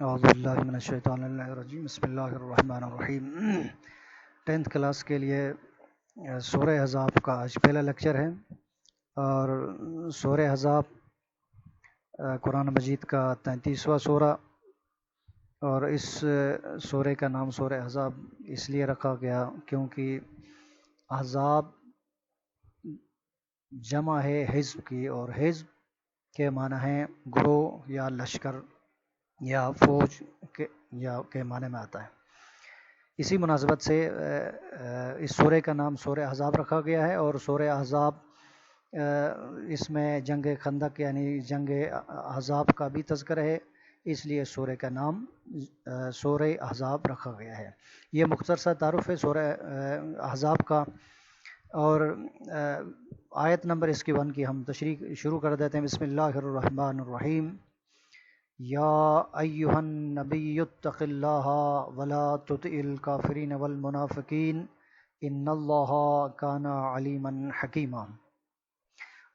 اعوذ باللہ من الشیطان الرجیم بسم اللہ الرحمن الرحیم 10th کلاس کے لیے سورہ احزاب کا آج پہلا لیکچر ہے اور سورہ احزاب قرآن مجید کا 33واں سورہ اور اس سورہ کا نام سورہ احزاب اس لیے رکھا گیا کیونکہ احزاب جمع ہے حزب کی اور حزب کے معنی ہیں گروہ یا لشکر یا فوج کے معنی میں آتا ہے۔ اسی مناسبت سے اس سورہ کا نام سورہ احزاب رکھا گیا ہے اور سورہ احزاب اس میں جنگ خندق یعنی جنگ احزاب کا بھی تذکر ہے، اس لیے سورہ کا نام سورہ احزاب رکھا گیا ہے۔ یہ مختصر سا تعارف ہے سورہ احزاب کا، اور آیت نمبر اس کی 1 کی ہم تشریح شروع کر دیتے ہیں۔ بسم اللہ الرحمن الرحیم۔ یا ایہا النبی اتق اللہ ولا تطع الکافرین والمنافقین ان اللہ کان علیما حکیما۔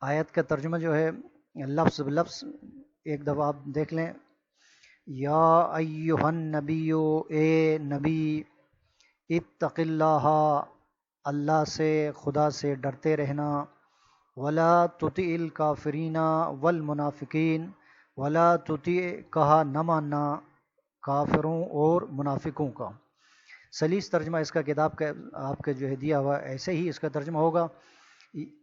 آیت کا ترجمہ جو ہے لفظ بلفظ ایک دفعہ آپ دیکھ لیں۔ یا ایہا النبی، اے نبی، اتق اللہ، اللہ سے خدا سے ڈرتے رہنا، ولا تطع الکافرین والمنافقین، ولا تطع کہا نہ ماننا کافروں اور منافقوں کا۔ سلیس ترجمہ اس کا کتاب کا آپ کے جو ہے دیا ہوا ایسے ہی اس کا ترجمہ ہوگا،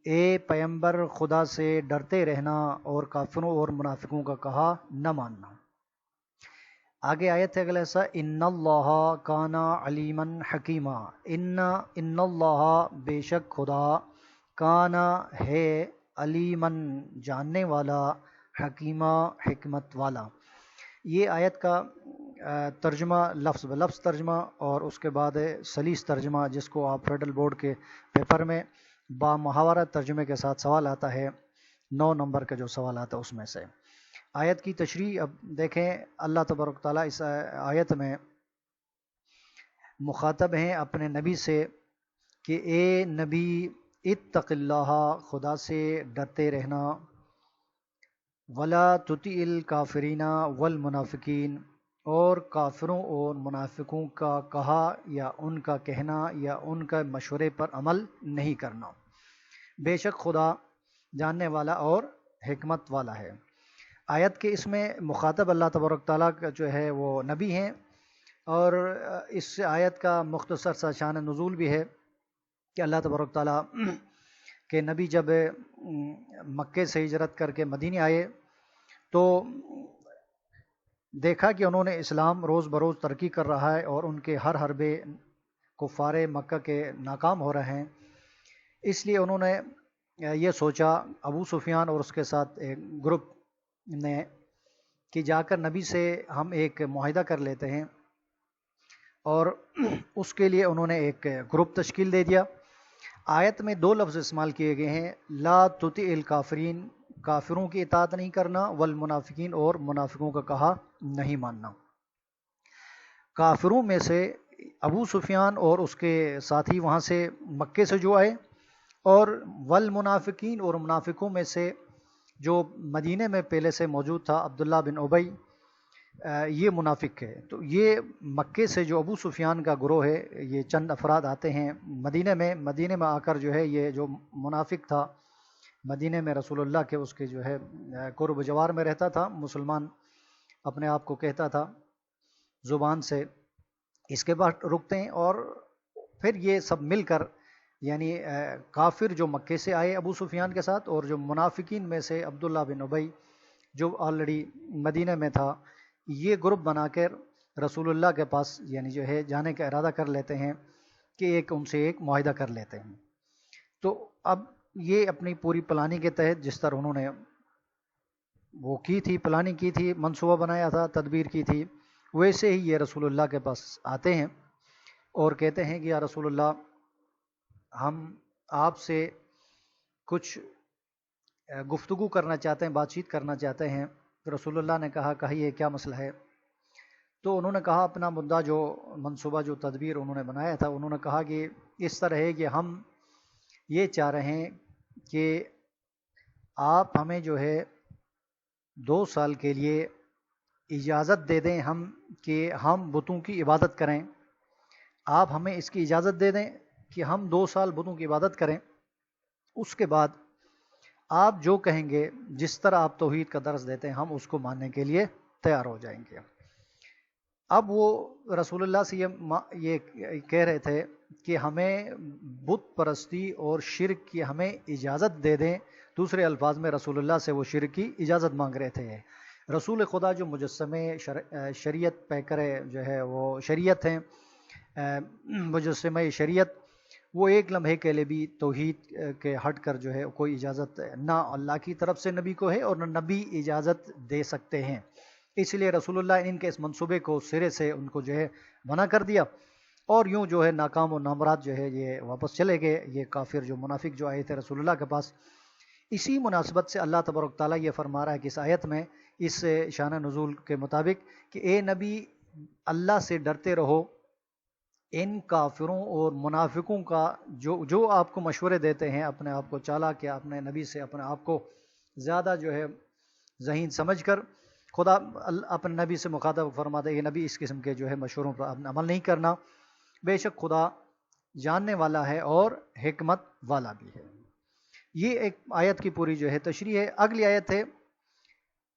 اے پیغمبر خدا سے ڈرتے رہنا اور کافروں اور منافقوں کا کہا نہ ماننا۔ آگے آیت ہے اگلا ایسا، ان اللہ کان علیما حکیما، ان اللہ بے شک خدا، کان ہے، علیما جاننے والا، حکیمہ حکمت والا۔ یہ آیت کا ترجمہ لفظ بلفظ ترجمہ اور اس کے بعد سلیس ترجمہ، جس کو آپ فیڈرل بورڈ کے پیپر میں با محاورہ ترجمے کے ساتھ سوال آتا ہے، 9 نمبر کا جو سوال آتا ہے اس میں سے۔ آیت کی تشریح اب دیکھیں، اللہ تبارک تعالیٰ اس آیت میں مخاطب ہیں اپنے نبی سے کہ اے نبی اتق اللہ، خدا سے ڈرتے رہنا، ولا تطع الکافرین والمنافقین، اور کافروں اور منافقوں کا کہا یا ان کا کہنا یا ان کا مشورے پر عمل نہیں کرنا۔ بے شک خدا جاننے والا اور حکمت والا ہے۔ آیت کے اس میں مخاطب اللہ تبارک تعالیٰ کا جو ہے وہ نبی ہیں، اور اس آیت کا مختصر سا شان نزول بھی ہے کہ اللہ تبارک تعالیٰ کہ نبی جب مکے سے ہجرت کر کے مدینے آئے تو دیکھا کہ انہوں نے اسلام روز بروز ترقی کر رہا ہے اور ان کے ہر حربے کفار مکہ کے ناکام ہو رہے ہیں، اس لیے انہوں نے یہ سوچا، ابو سفیان اور اس کے ساتھ ایک گروپ نے، کہ جا کر نبی سے ہم ایک معاہدہ کر لیتے ہیں، اور اس کے لیے انہوں نے ایک گروپ تشکیل دے دیا۔ آیت میں 2 لفظ استعمال کیے گئے ہیں، لا تطع الکافرین، کافروں کی اطاعت نہیں کرنا، والمنافقین، اور منافقوں کا کہا نہیں ماننا۔ کافروں میں سے ابو سفیان اور اس کے ساتھی وہاں سے مکے سے جو آئے، اور والمنافقین، اور منافقوں میں سے جو مدینے میں پہلے سے موجود تھا عبداللہ بن ابی، یہ منافق ہے۔ تو یہ مکے سے جو ابو سفیان کا گروہ ہے، یہ چند افراد آتے ہیں مدینے میں آ کر جو ہے یہ جو منافق تھا مدینے میں رسول اللہ کے اس کے جو ہے قرب جوار میں رہتا تھا، مسلمان اپنے آپ کو کہتا تھا زبان سے، اس کے بعد رکتے ہیں، اور پھر یہ سب مل کر یعنی کافر جو مکے سے آئے ابو سفیان کے ساتھ، اور جو منافقین میں سے عبداللہ بن ابی جو آلریڈی مدینہ میں تھا، یہ گروپ بنا کر رسول اللہ کے پاس یعنی جو ہے جانے کا ارادہ کر لیتے ہیں کہ ان سے ایک معاہدہ کر لیتے ہیں۔ تو اب یہ اپنی پوری پلاننگ کے تحت جس طرح انہوں نے وہ کی تھی، پلاننگ کی تھی، منصوبہ بنایا تھا، تدبیر کی تھی، ویسے ہی یہ رسول اللہ کے پاس آتے ہیں اور کہتے ہیں کہ یا رسول اللہ، ہم آپ سے کچھ گفتگو کرنا چاہتے ہیں، بات چیت کرنا چاہتے ہیں۔ رسول اللہ نے کہا کہیے کیا مسئلہ ہے؟ تو انہوں نے کہا اپنا مدعا، جو منصوبہ، جو تدبیر انہوں نے بنایا تھا، انہوں نے کہا کہ اس طرح ہے کہ ہم یہ چاہ رہے ہیں کہ آپ ہمیں جو ہے 2 سال کے لیے اجازت دے دیں ہم کہ ہم بتوں کی عبادت کریں، آپ ہمیں اس کی اجازت دے دیں کہ ہم 2 سال بتوں کی عبادت کریں، اس کے بعد آپ جو کہیں گے، جس طرح آپ توحید کا درس دیتے ہیں، ہم اس کو ماننے کے لیے تیار ہو جائیں گے۔ اب وہ رسول اللہ سے یہ کہہ رہے تھے کہ ہمیں بت پرستی اور شرک کی ہمیں اجازت دے دیں، دوسرے الفاظ میں رسول اللہ سے وہ شرک کی اجازت مانگ رہے تھے۔ رسول خدا جو مجسمے شریعت پیکرے جو ہے وہ شریعت ہیں، مجسمہ شریعت، وہ ایک لمحے کے لیے بھی توحید کے ہٹ کر جو ہے کوئی اجازت نہ اللہ کی طرف سے نبی کو ہے اور نہ نبی اجازت دے سکتے ہیں۔ اس لیے رسول اللہ ان کے اس منصوبے کو سرے سے ان کو جو ہے منع کر دیا، اور یوں جو ہے ناکام و نامراد جو ہے یہ واپس چلے گئے، یہ کافر جو منافق جو آئے تھے رسول اللہ کے پاس۔ اسی مناسبت سے اللہ تبارک تعالیٰ یہ فرما رہا ہے کہ اس آیت میں اس شان نزول کے مطابق کہ اے نبی اللہ سے ڈرتے رہو، ان کافروں اور منافقوں کا جو آپ کو مشورے دیتے ہیں اپنے آپ کو چالاک یا اپنے نبی سے اپنے آپ کو زیادہ جو ہے ذہین سمجھ کر، خدا اپنے نبی سے مخاطب فرماتے ہیں یہ نبی اس قسم کے جو ہے مشوروں پر عمل نہیں کرنا، بے شک خدا جاننے والا ہے اور حکمت والا بھی ہے۔ یہ ایک آیت کی پوری جو ہے تشریح ہے۔ اگلی آیت ہے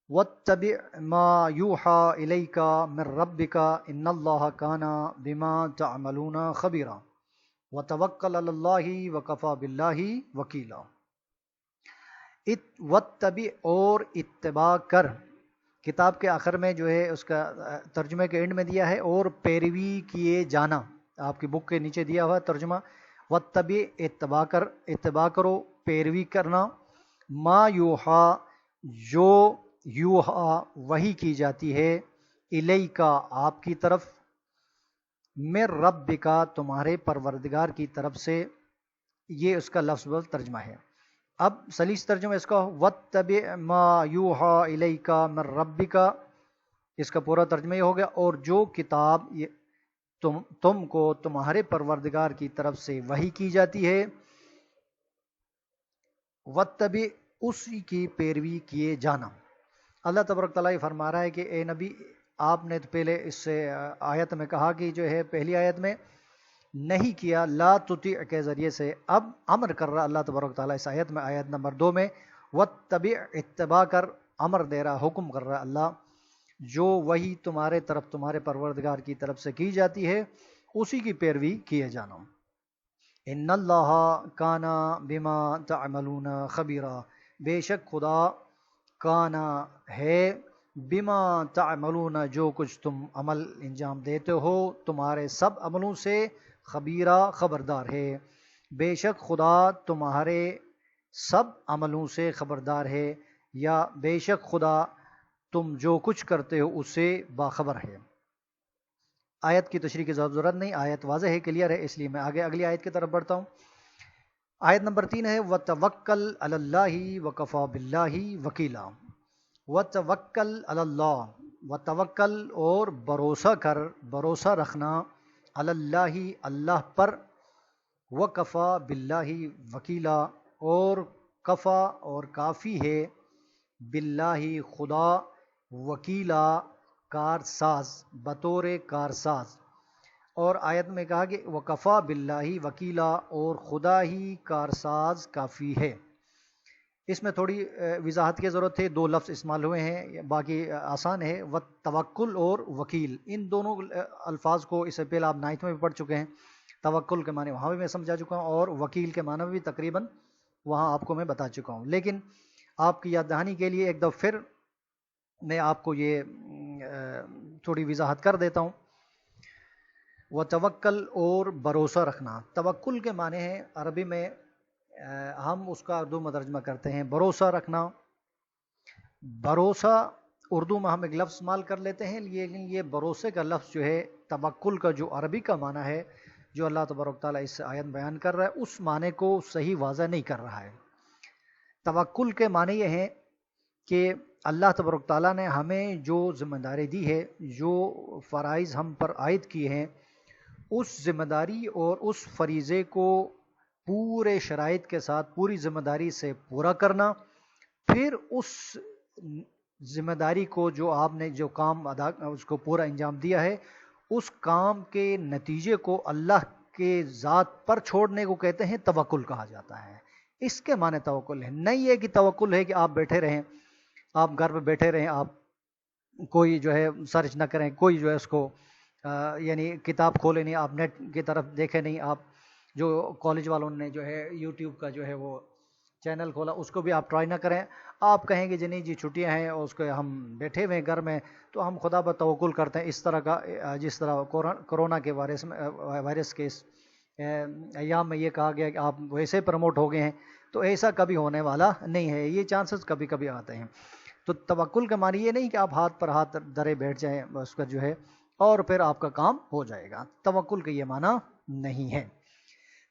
وَاتَّبِعْ مَا يُوحَى إِلَيْكَ مِن رَّبِّكَ إِنَّ اللَّهَ كَانَ بِمَا تَعْمَلُونَ خَبِيرًا وَتَوَكَّلْ عَلَى اللَّهِ وَكَفَى بِاللَّهِ وَكِيلًا۔ وَاتَّبِعْ اور اتباع کر، کتاب کے آخر میں جو ہے اس کا ترجمے کے اینڈ میں دیا ہے، اور پیروی کیے جانا، آپ کی بک کے نیچے دیا ہوا ہے ترجمہ، وَاتَّبِعْ اتباع کرو، پیروی کرنا، ما یوحا جو یوحا وحی کی جاتی ہے، الیکا آپ کی طرف، من ربکا تمہارے پروردگار کی طرف سے، یہ اس کا لفظ بل ترجمہ ہے۔ اب سلیس ترجمہ اس کا وَاتَّبِعْ مَا يُوحَى إِلَيْكَ مِن رَّبِّكَ، اس کا پورا ترجمہ یہ ہو گیا، اور جو کتاب تم کو تمہارے پروردگار کی طرف سے وحی کی جاتی ہے، وَاتَّبِعْ اسی کی پیروی کیے جانا۔ اللہ تبارک تعالیٰ فرما رہا ہے کہ اے نبی آپ نے تو پہلے اس سے آیت میں کہا کہ جو ہے پہلی آیت میں نہیں کیا، لا تطیع کے ذریعے سے، اب امر کر رہا اللہ تبارک تعالیٰ اس آیت میں، آیت نمبر 2 میں، وَاتَّبِعْ اتباع کر، امر دے رہا، حکم کر رہا اللہ، جو وہی تمہارے طرف تمہارے پروردگار کی طرف سے کی جاتی ہے اسی کی پیروی کیے جانا۔ ان اللہ کانا بما تعملون خبیرا، بے شک خدا کانا ہے، بما تعملون جو کچھ تم عمل انجام دیتے ہو تمہارے سب عملوں سے، خبیرہ خبردار ہے، بے شک خدا تمہارے سب عملوں سے خبردار ہے، یا بے شک خدا تم جو کچھ کرتے ہو اس سے باخبر ہے۔ آیت کی تشریح کی ضرورت نہیں، آیت واضح ہے، کلیئر ہے، اس لیے میں آگے اگلی آیت کی طرف بڑھتا ہوں۔ آیت نمبر 3 ہے وَتَوَكَّلْ عَلَى اللَّهِ وَكَفَى بِاللَّهِ وَكِيلًا۔ وَتَوَكَّلْ عَلَى اللَّهِ، وَتَوَكَّل اور بھروسہ کر، بھروسہ رکھنا، علی اللہ اللہ پر، وَكَفَى بِاللَّهِ وَكِيلًا اور کفا اور کافی ہے، باللہ خدا، وکیلا کارساز، بطور کارساز۔ اور آیت میں کہا کہ وکفا باللہ وکیلا اور خدا ہی کارساز کافی ہے۔ اس میں تھوڑی وضاحت کی ضرورت ہے، 2 لفظ استعمال ہوئے ہیں، باقی آسان ہے، توکل اور وکیل، ان دونوں الفاظ کو اس سے پہلے آپ 9 میں بھی پڑھ چکے ہیں، توکل کے معنی وہاں بھی میں سمجھا چکا ہوں، اور وکیل کے معنی بھی تقریباً وہاں آپ کو میں بتا چکا ہوں، لیکن آپ کی یاد دہانی کے لیے ایک دفعہ پھر میں آپ کو یہ تھوڑی وضاحت کر دیتا ہوں۔ توکل اور بھروسہ رکھنا، توکل کے معنی ہے عربی میں، ہم اس کا اردو میں ترجمہ کرتے ہیں بھروسہ رکھنا۔ بھروسہ اردو میں ہم ایک لفظ استعمال کر لیتے ہیں، لیکن یہ بھروسے کا لفظ جو ہے توکل کا جو عربی کا معنی ہے، جو اللہ تبارک تعالیٰ اس آیت بیان کر رہا ہے، اس معنی کو صحیح واضح نہیں کر رہا ہے۔ توکل کے معنی یہ ہے کہ اللہ تبارک تعالیٰ نے ہمیں جو ذمہ داری دی ہے، جو فرائض ہم پر عائد کیے ہیں، اس ذمہ داری اور اس فریضے کو پورے شرائط کے ساتھ پوری ذمہ داری سے پورا کرنا، پھر اس ذمہ داری کو جو آپ نے جو کام اس کو پورا انجام دیا ہے، اس کام کے نتیجے کو اللہ کے ذات پر چھوڑنے کو کہتے ہیں توکل کہا جاتا ہے۔ اس کے معنی توکل ہے، نہیں ہے کہ توکل ہے کہ آپ بیٹھے رہیں، آپ گھر پہ بیٹھے رہیں، آپ کوئی جو ہے سرچ نہ کریں، کوئی جو ہے اس کو یعنی کتاب کھولے نہیں، آپ نیٹ کی طرف دیکھے نہیں، آپ جو کالج والوں نے جو ہے یوٹیوب کا جو ہے وہ چینل کھولا اس کو بھی آپ ٹرائی نہ کریں، آپ کہیں گے جی نہیں جی چھٹیاں ہیں اور اس کو ہم بیٹھے ہوئے ہیں گھر میں تو ہم خدا پر توکل کرتے ہیں، اس طرح کا جس طرح کرونا کے وائرس کے اس ایام میں یہ کہا گیا کہ آپ ویسے پروموٹ ہو گئے ہیں، تو ایسا کبھی ہونے والا نہیں ہے، یہ چانسز کبھی کبھی آتے ہیں۔ تو توکل کا معنی یہ نہیں کہ آپ ہاتھ پر ہاتھ درے بیٹھ جائیں اس کا جو ہے اور پھر آپ کا کام ہو جائے گا، توکل کا یہ معنی نہیں ہے۔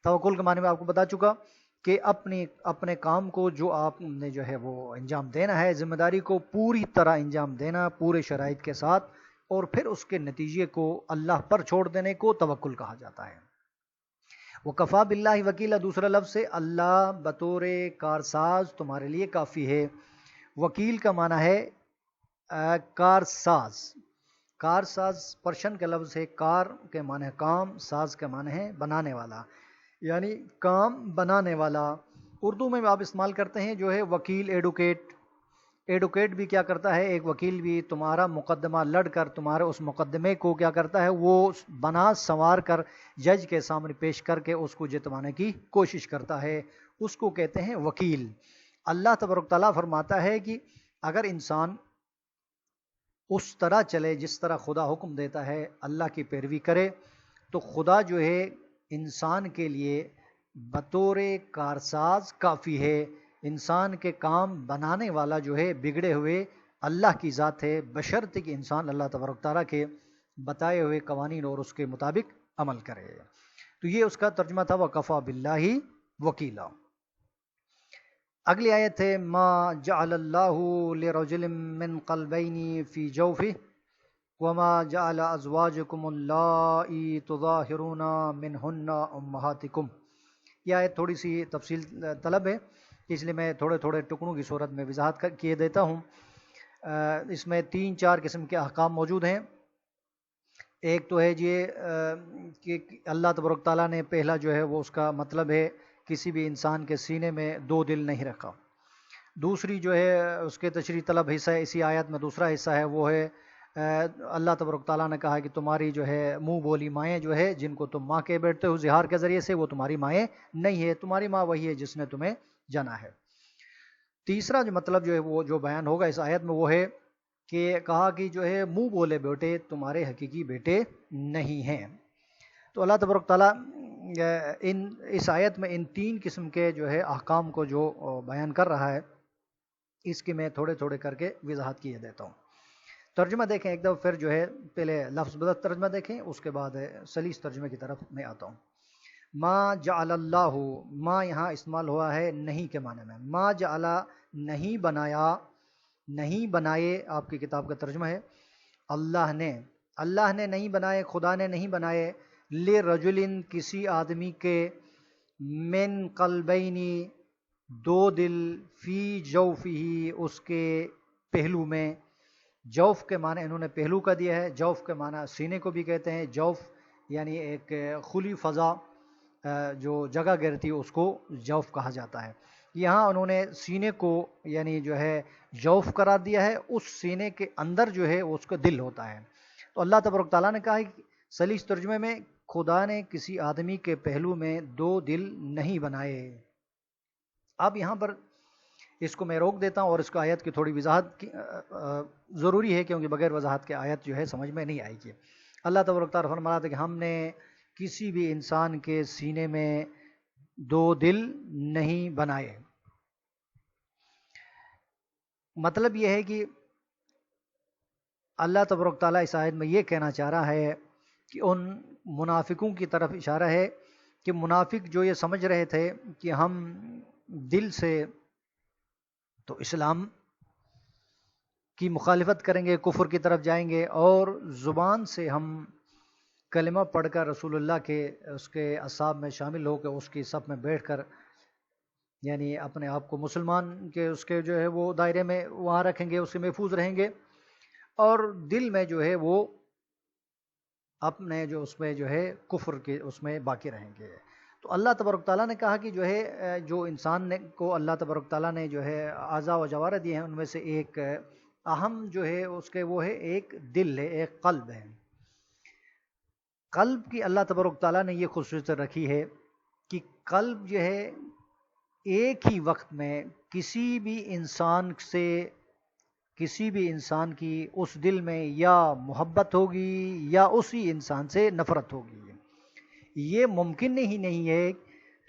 توکل کے معنی میں آپ کو بتا چکا کہ اپنے کام کو جو آپ نے جو ہے وہ انجام دینا ہے، ذمہ داری کو پوری طرح انجام دینا پورے شرائط کے ساتھ، اور پھر اس کے نتیجے کو اللہ پر چھوڑ دینے کو توکل کہا جاتا ہے۔ وَكَفَى بِاللَّهِ وَكِيلًا دوسرا لفظ ہے اللہ بطور کارساز تمہارے لیے کافی ہے۔ وکیل کا معنی ہے کارساز، کارساز پرشن کا لفظ ہے، کار کے معنی ہے کام، ساز کے معنی ہے بنانے والا، یعنی کام بنانے والا۔ اردو میں آپ استعمال کرتے ہیں جو ہے وکیل، ایڈوکیٹ۔ ایڈوکیٹ بھی کیا کرتا ہے، ایک وکیل بھی تمہارا مقدمہ لڑ کر تمہارے اس مقدمے کو کیا کرتا ہے، وہ بنا سنوار کر جج کے سامنے پیش کر کے اس کو جتوانے کی کوشش کرتا ہے، اس کو کہتے ہیں وکیل۔ اللہ تبارک تعالیٰ فرماتا ہے کہ اگر انسان اس طرح چلے جس طرح خدا حکم دیتا ہے، اللہ کی پیروی کرے، تو خدا جو ہے انسان کے لیے بطور کارساز کافی ہے۔ انسان کے کام بنانے والا جو ہے بگڑے ہوئے اللہ کی ذات ہے، بشرط کہ انسان اللہ تبارک تعالیٰ کے بتائے ہوئے قوانین اور اس کے مطابق عمل کرے۔ تو یہ اس کا ترجمہ تھا وَكَفَى بِاللَّهِ وَكِيلًا۔ اگلی آیت ہے ما جعل اللہ لرجل من قلبین فی جوفہ وما جعل ازواجکم اللائی تظاہرون منہن امہاتکم۔ یہ آیت تھوڑی سی تفصیل طلب ہے، اس لیے میں تھوڑے تھوڑے ٹکڑوں کی صورت میں وضاحت کیے دیتا ہوں۔ اس میں 3-4 قسم کے احکام موجود ہیں۔ ایک تو ہے یہ کہ اللہ تبارک تعالیٰ نے پہلا جو ہے وہ اس کا مطلب ہے کسی بھی انسان کے سینے میں 2 دل نہیں رکھا۔ دوسری جو ہے اس کے تشریح طلب حصہ ہے، اسی آیت میں دوسرا حصہ ہے، وہ ہے اللہ تبارک تعالیٰ نے کہا کہ تمہاری جو ہے منہ بولی مائیں جو ہے جن کو تم ماں کے بیٹھتے ہو زہار کے ذریعے سے، وہ تمہاری مائیں نہیں ہے، تمہاری ماں وہی ہے جس نے تمہیں جنا ہے۔ تیسرا جو مطلب جو ہے وہ جو بیان ہوگا اس آیت میں وہ ہے کہ کہا کہ جو ہے منہ بولے بیٹے تمہارے حقیقی بیٹے نہیں ہیں۔ تو اللہ تبارک تعالیٰ اس آیت میں ان 3 قسم کے جو ہے احکام کو جو بیان کر رہا ہے، اس کی میں تھوڑے تھوڑے کر کے وضاحت کیے دیتا ہوں۔ ترجمہ دیکھیں ایک دفعہ، پھر جو ہے پہلے لفظ بدل ترجمہ دیکھیں، اس کے بعد سلیس ترجمے کی طرف میں آتا ہوں۔ ما جعل اللہ، ما یہاں استعمال ہوا ہے نہیں کے معنی میں، ما جعل نہیں بنایا، نہیں بنائے، آپ کی کتاب کا ترجمہ ہے اللہ نے نہیں بنائے، خدا نے نہیں بنائے، لرجل کسی آدمی کے، من قلبینی 2 دل، فی جوفہ اس کے پہلو میں۔ جوف کے معنی انہوں نے پہلو کا دیا ہے، جوف کے معنی سینے کو بھی کہتے ہیں، جوف یعنی ایک کھلی فضا جو جگہ گرتی ہے اس کو جوف کہا جاتا ہے۔ یہاں انہوں نے سینے کو یعنی جو ہے جوف قرار دیا ہے، اس سینے کے اندر جو ہے اس کا دل ہوتا ہے۔ تو اللہ تبارک تعالیٰ نے کہا کہ سلیس ترجمے میں خدا نے کسی آدمی کے پہلو میں 2 دل نہیں بنائے۔ اب یہاں پر اس کو میں روک دیتا ہوں اور اس کو آیت کی تھوڑی وضاحت ضروری ہے، کیونکہ بغیر وضاحت کے آیت جو ہے سمجھ میں نہیں آئے گی۔ اللہ تبارک تعالیٰ فرما رہا تھا کہ ہم نے کسی بھی انسان کے سینے میں 2 دل نہیں بنائے۔ مطلب یہ ہے کہ اللہ تبارک تعالیٰ اس آیت میں یہ کہنا چاہ رہا ہے کہ ان منافقوں کی طرف اشارہ ہے کہ منافق جو یہ سمجھ رہے تھے کہ ہم دل سے تو اسلام کی مخالفت کریں گے، کفر کی طرف جائیں گے، اور زبان سے ہم کلمہ پڑھ کر رسول اللہ کے اس کے اصحاب میں شامل ہو کے اس کی صف میں بیٹھ کر یعنی اپنے آپ کو مسلمان کے اس کے جو ہے وہ دائرے میں وہاں رکھیں گے، اس سے محفوظ رہیں گے، اور دل میں جو ہے وہ اپنے جو اس میں جو ہے کفر کے اس میں باقی رہیں گے۔ تو اللہ تبارک تعالیٰ نے کہا کہ جو ہے جو انسان نے کو اللہ تبارک تعالیٰ نے جو ہے اعضاء و جوارح دیے ہیں، ان میں سے ایک اہم جو ہے اس کے وہ ہے ایک دل ہے، ایک قلب ہے۔ قلب کی اللہ تبارک تعالیٰ نے یہ خصوصیت رکھی ہے کہ قلب جو ہے ایک ہی وقت میں کسی بھی انسان کی اس دل میں یا محبت ہوگی یا اسی انسان سے نفرت ہوگی۔ یہ ممکن ہی نہیں ہے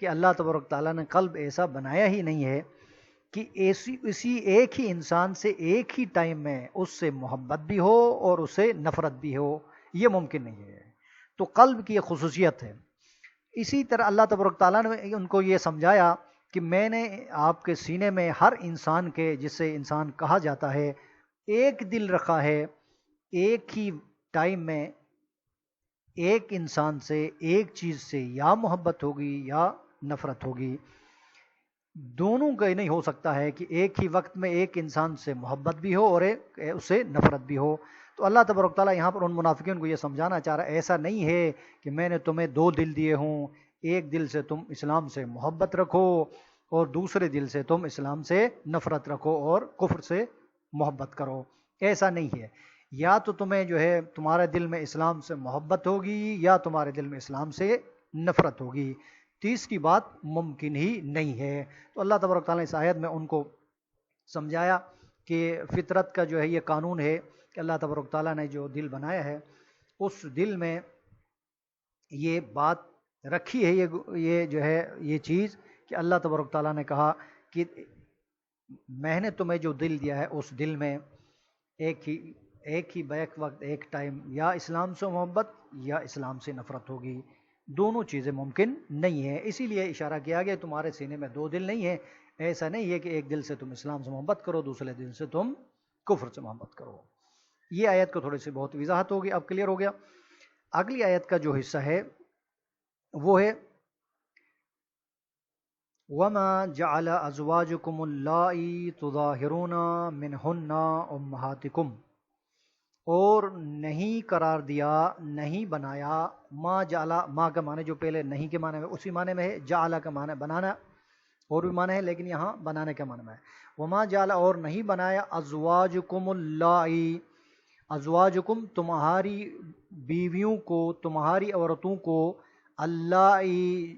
کہ اللہ تبارک تعالیٰ نے قلب ایسا بنایا ہی نہیں ہے کہ اسی ایک ہی انسان سے ایک ہی ٹائم میں اس سے محبت بھی ہو اور اسے نفرت بھی ہو، یہ ممکن نہیں ہے۔ تو قلب کی یہ خصوصیت ہے۔ اسی طرح اللہ تبارک تعالیٰ نے ان کو یہ سمجھایا کہ میں نے آپ کے سینے میں ہر انسان کے، جسے انسان کہا جاتا ہے، ایک دل رکھا ہے، ایک ہی ٹائم میں ایک انسان سے ایک چیز سے یا محبت ہوگی یا نفرت ہوگی۔ دونوں کا نہیں ہو سکتا ہے کہ ایک ہی وقت میں ایک انسان سے محبت بھی ہو اور اسے نفرت بھی ہو۔ تو اللہ تبارک تعالیٰ یہاں پر ان منافقین کو یہ سمجھانا چاہ رہا ہے، ایسا نہیں ہے کہ میں نے تمہیں دو دل دیے ہوں، ایک دل سے تم اسلام سے محبت رکھو اور دوسرے دل سے تم اسلام سے نفرت رکھو اور کفر سے محبت کرو، ایسا نہیں ہے۔ یا تو تمہیں جو ہے تمہارے دل میں اسلام سے محبت ہوگی یا تمہارے دل میں اسلام سے نفرت ہوگی، تیسری بات ممکن ہی نہیں ہے۔ تو اللہ تبارک تعالیٰ نے اس آیت میں ان کو سمجھایا کہ فطرت کا جو ہے یہ قانون ہے کہ اللہ تبارک تعالیٰ نے جو دل بنایا ہے اس دل میں یہ بات رکھی ہے، یہ جو ہے یہ چیز کہ اللہ تبارک تعالیٰ نے کہا کہ میں نے تمہیں جو دل دیا ہے اس دل میں ایک ہی بیک وقت ایک ٹائم یا اسلام سے محبت یا اسلام سے نفرت ہوگی، دونوں چیزیں ممکن نہیں ہیں۔ اسی لیے اشارہ کیا گیا تمہارے سینے میں دو دل نہیں ہیں، ایسا نہیں ہے کہ ایک دل سے تم اسلام سے محبت کرو دوسرے دل سے تم کفر سے محبت کرو۔ یہ آیت کو تھوڑی سی بہت وضاحت ہوگی، اب کلیئر ہو گیا۔ اگلی آیت کا جو حصہ ہے وہ ہے وَمَا جَعَلَ أَزْوَاجُكُمُ اللَّائِي تُظَاهِرُونَ مِنْهُنَّ أُمَّهَاتِكُمْ، اور نہیں قرار دیا، نہیں بنایا، ما جعلا، ما کا معنی جو پہلے نہیں کے معنی میں اسی معنی میں ہے، جعلا کا معنی بنانا اور بھی معنی ہے، لیکن یہاں بنانے کا معنی میں ہے۔ وما جعلا، اور نہیں بنایا، ازواجکم اللائی، ازواجکم تمہاری بیویوں کو، تمہاری عورتوں کو، اللائی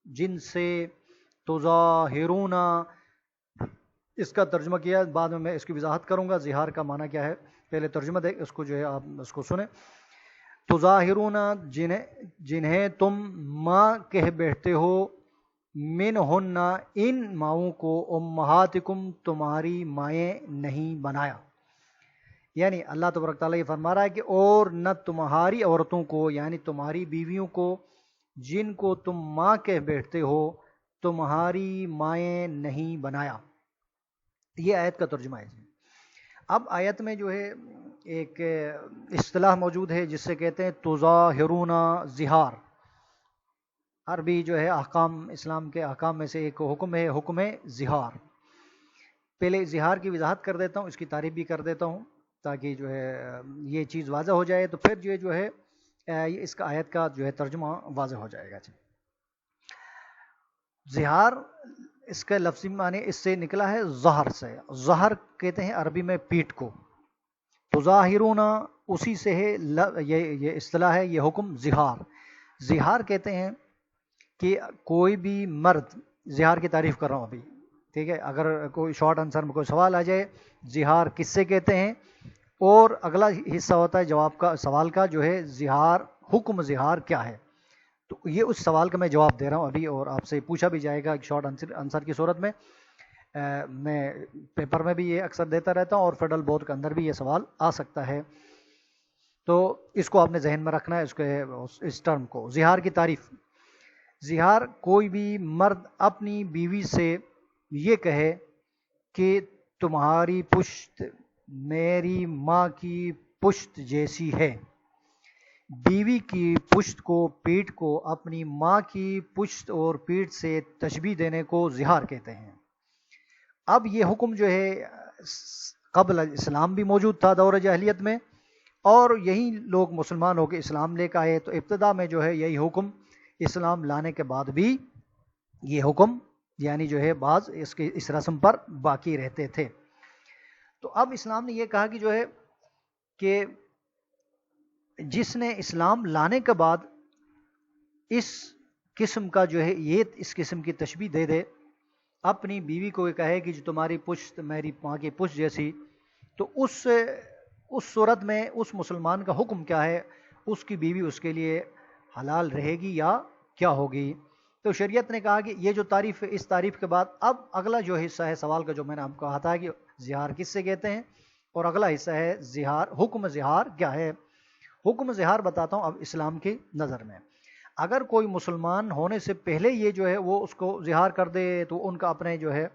جن سے تظاہرون، اس کا ترجمہ کیا بعد میں اس کی وضاحت کروں گا، ظہار کا معنی کیا ہے، پہلے ترجمہ دے اس کو جو ہے آپ اس کو سنیں۔ تظاہرون جنہیں تم ماں کہہ بیٹھتے ہو، منہن ان ماؤں کو، امہاتکم تمہاری مائیں نہیں بنایا۔ یعنی اللہ تبارک تعالیٰ یہ فرما رہا ہے کہ اور نہ تمہاری عورتوں کو یعنی تمہاری بیویوں کو جن کو تم ماں کہہ بیٹھتے ہو تمہاری مائیں نہیں بنایا۔ یہ آیت کا ترجمہ ہے جی۔ اب آیت میں جو ہے ایک اصطلاح موجود ہے جس سے کہتے ہیں تظاہرون، ظہار۔ عربی جو ہے احکام، اسلام کے احکام میں سے ایک حکم ہے، حکم ظہار۔ پہلے ظہار کی وضاحت کر دیتا ہوں، اس کی تعریف بھی کر دیتا ہوں تاکہ جو ہے یہ چیز واضح ہو جائے، تو پھر جو ہے اس کا آیت کا جو ہے ترجمہ واضح ہو جائے گا جی۔ ظہار اس کا لفظی معنی اس سے نکلا ہے ظہر سے، ظہر کہتے ہیں عربی میں پیٹھ کو، تظاہرون اسی سے ہے، یہ اصطلاح ہے، یہ حکم ظہار۔ ظہار کہتے ہیں کہ کوئی بھی مرد، ظہار کی تعریف کر رہا ہوں ابھی، ٹھیک ہے، اگر کوئی شارٹ آنسر میں کوئی سوال آ جائے ظہار کس سے کہتے ہیں، اور اگلا حصہ ہوتا ہے جواب کا، سوال کا جو ہے ظہار، حکم ظہار کیا ہے، تو یہ اس سوال کا میں جواب دے رہا ہوں ابھی، اور آپ سے پوچھا بھی جائے گا ایک شارٹ آنسر کی صورت میں۔ میں پیپر میں بھی یہ اکثر دیتا رہتا ہوں اور فیڈرل بورڈ کے اندر بھی یہ سوال آ سکتا ہے، تو اس کو آپ نے ذہن میں رکھنا ہے، اس ٹرم کو۔ ظہار کی تعریف، ظہار کوئی بھی مرد اپنی بیوی سے یہ کہے کہ تمہاری پشت میری ماں کی پشت جیسی ہے، بیوی کی پشت کو پیٹھ کو اپنی ماں کی پشت اور پیٹھ سے تشبیہ دینے کو زہار کہتے ہیں۔ اب یہ حکم جو ہے قبل اسلام بھی موجود تھا دور جاہلیت میں، اور یہی لوگ مسلمان ہو کے اسلام لے کے آئے، تو ابتدا میں جو ہے یہی حکم اسلام لانے کے بعد بھی یہ حکم یعنی جو ہے بعض اس رسم پر باقی رہتے تھے۔ تو اب اسلام نے یہ کہا کہ جو ہے کہ جس نے اسلام لانے کے بعد اس قسم کا جو ہے یہ اس قسم کی تشبیہ دے دے، اپنی بیوی کو یہ کہے کہ جو تمہاری پشت میری ماں کی پشت جیسی، تو اس صورت میں اس مسلمان کا حکم کیا ہے؟ اس کی بیوی اس کے لیے حلال رہے گی یا کیا ہوگی؟ تو شریعت نے کہا کہ یہ جو تعریف ہے، اس تعریف کے بعد اب اگلا جو حصہ ہے سوال کا، جو میں نے آپ کو کہا تھا کہ زہار کس سے کہتے ہیں، اور اگلا حصہ ہے زہار، حکم زہار کیا ہے؟ حکم زہار بتاتا ہوں اب اسلام کی نظر میں۔ اگر کوئی مسلمان ہونے سے پہلے یہ جو ہے وہ اس کو زہار کر دے، تو ان کا اپنے جو ہے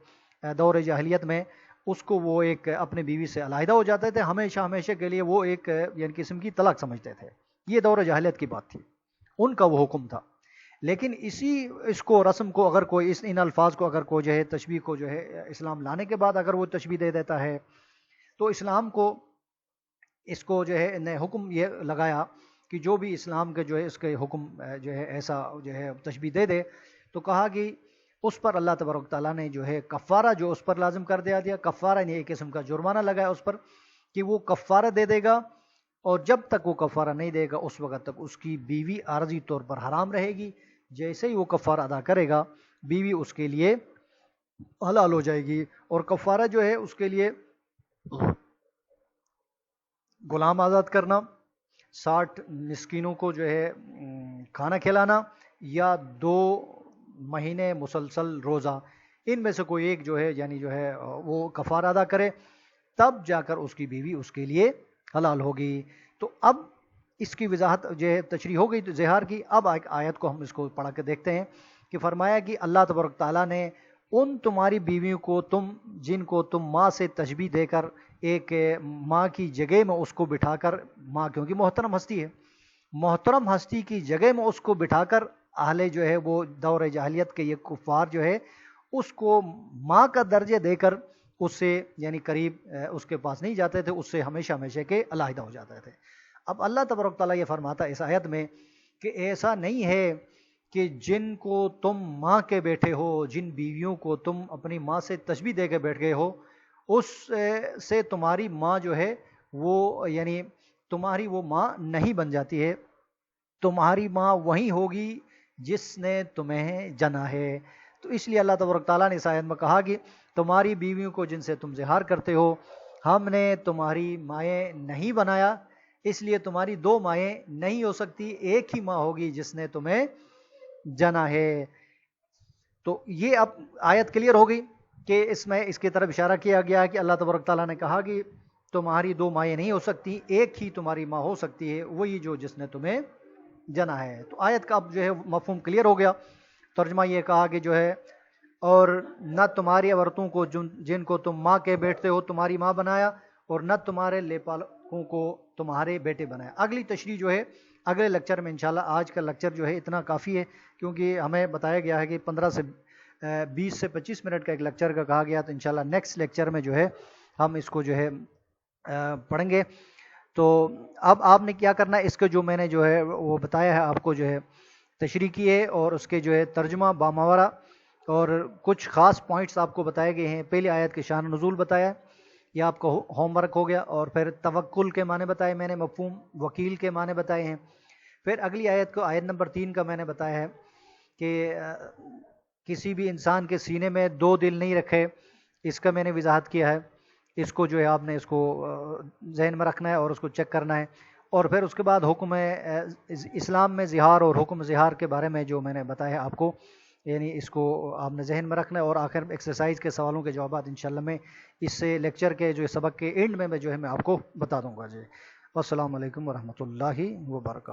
دور جاہلیت میں اس کو وہ ایک اپنے بیوی سے علیحدہ ہو جاتے تھے، ہمیشہ کے لیے وہ ایک یعنی قسم کی طلاق سمجھتے تھے۔ یہ دور جاہلیت کی بات تھی، ان کا وہ حکم تھا۔ لیکن اس کو رسم کو اگر کوئی ان الفاظ کو اگر کوئی جو ہے تشبیہ کو جو ہے اسلام لانے کے بعد اگر وہ تشبیہ دے دیتا ہے، تو اسلام کو اس کو جو ہے نے حکم یہ لگایا کہ جو بھی اسلام کے جو ہے اس کے حکم جو ہے ایسا جو ہے تشبیہ دے دے، تو کہا کہ اس پر اللہ تبارک تعالیٰ نے جو ہے کفارہ جو اس پر لازم کر دیا کفارہ یعنی ایک قسم کا جرمانہ لگایا اس پر کہ وہ کفارہ دے دے گا، اور جب تک وہ کفارہ نہیں دے گا اس وقت تک اس کی بیوی عارضی طور پر حرام رہے گی۔ جیسے ہی وہ کفارہ ادا کرے گا، بیوی اس کے لیے حلال ہو جائے گی، اور کفارہ جو ہے اس کے لیے غلام آزاد کرنا، 60 مسکینوں کو جو ہے کھانا کھلانا، یا 2 مہینے مسلسل روزہ، ان میں سے کوئی ایک جو ہے یعنی جو ہے وہ کفارہ ادا کرے، تب جا کر اس کی بیوی اس کے لیے حلال ہوگی۔ تو اب اس کی وضاحت جو ہے تشریح ہو گئی تو زہار کی۔ اب ایک آیت کو ہم اس کو پڑھ کے دیکھتے ہیں کہ فرمایا کہ اللہ تبارک تعالیٰ نے ان تمہاری بیویوں کو جن کو تم ماں سے تشبیہ دے کر ایک ماں کی جگہ میں اس کو بٹھا کر، ماں کیونکہ محترم ہستی ہے، محترم ہستی کی جگہ میں اس کو بٹھا کر اہل جو ہے وہ دور جاہلیت کے یہ کفار جو ہے اس کو ماں کا درجہ دے کر اس سے یعنی قریب اس کے پاس نہیں جاتے تھے، اس سے ہمیشہ کے علیحدہ ہو جاتے تھے۔ اب اللہ تبارک تعالیٰ یہ فرماتا ہے اس آیت میں کہ ایسا نہیں ہے کہ جن کو تم ماں کے بیٹھے ہو، جن بیویوں کو تم اپنی ماں سے تشبیہ دے کے بیٹھ گئے ہو، اس سے تمہاری ماں جو ہے وہ یعنی تمہاری وہ ماں نہیں بن جاتی ہے، تمہاری ماں وہی ہوگی جس نے تمہیں جنا ہے۔ تو اس لیے اللہ تبارک تعالیٰ نے اس آیت میں کہا کہ تمہاری بیویوں کو جن سے تم زہار کرتے ہو، ہم نے تمہاری مائیں نہیں بنایا، اس لیے تمہاری 2 مائیں نہیں ہو سکتی، ایک ہی ماں ہوگی جس نے تمہیں جنا ہے۔ تو یہ اب آیت کلیئر ہو گئی کہ اس میں اس کی طرف اشارہ کیا گیا کہ اللہ تبارک تعالیٰ نے کہا کہ تمہاری 2 مائیں نہیں ہو سکتی، ایک ہی تمہاری ماں ہو سکتی ہے، وہی جو جس نے تمہیں جنا ہے۔ تو آیت کا اب جو ہے مفہوم کلیئر ہو گیا۔ ترجمہ یہ کہا کہ جو ہے اور نہ تمہاری عورتوں کو جن کو تم ماں کے بیٹھتے ہو تمہاری ماں بنایا، اور نہ تمہارے لیپالوں کو تمہارے بیٹے بنایا۔ اگلی تشریح جو ہے اگلے لیکچر میں انشاءاللہ، آج کا لیکچر جو ہے اتنا کافی ہے کیونکہ ہمیں بتایا گیا ہے کہ 20 سے 25 منٹ کا ایک لیکچر کا کہا گیا، تو انشاءاللہ نیکسٹ لیکچر میں جو ہے ہم اس کو جو ہے پڑھیں گے۔ تو اب آپ نے کیا کرنا ہے، اس کو جو میں نے جو ہے وہ بتایا ہے آپ کو جو ہے تشریح کی ہے، اور اس کے جو ہے ترجمہ باماورہ اور کچھ خاص پوائنٹس آپ کو بتائے گئے ہیں۔ پہلی آیت کے شان نزول بتایا، یہ آپ کو ہوم ورک ہو گیا، اور پھر توکل کے معنی بتائے میں نے، مفہوم وکیل کے معنی بتائے ہیں۔ پھر اگلی آیت کو آیت نمبر 3 کا میں نے بتایا ہے کہ کسی بھی انسان کے سینے میں 2 دل نہیں رکھے، اس کا میں نے وضاحت کیا ہے۔ اس کو جو ہے آپ نے اس کو ذہن میں رکھنا ہے اور اس کو چیک کرنا ہے۔ اور پھر اس کے بعد حکم اسلام میں زہار اور حکم زہار کے بارے میں جو میں نے بتایا آپ کو، یعنی اس کو آپ نے ذہن میں رکھنا ہے، اور آخر ایکسرسائز کے سوالوں کے جوابات انشاءاللہ میں اس سے لیکچر کے جو سبق کے اینڈ میں جو ہے میں آپ کو بتا دوں گا جی۔ والسلام علیکم ورحمۃ اللہ وبرکاتہ۔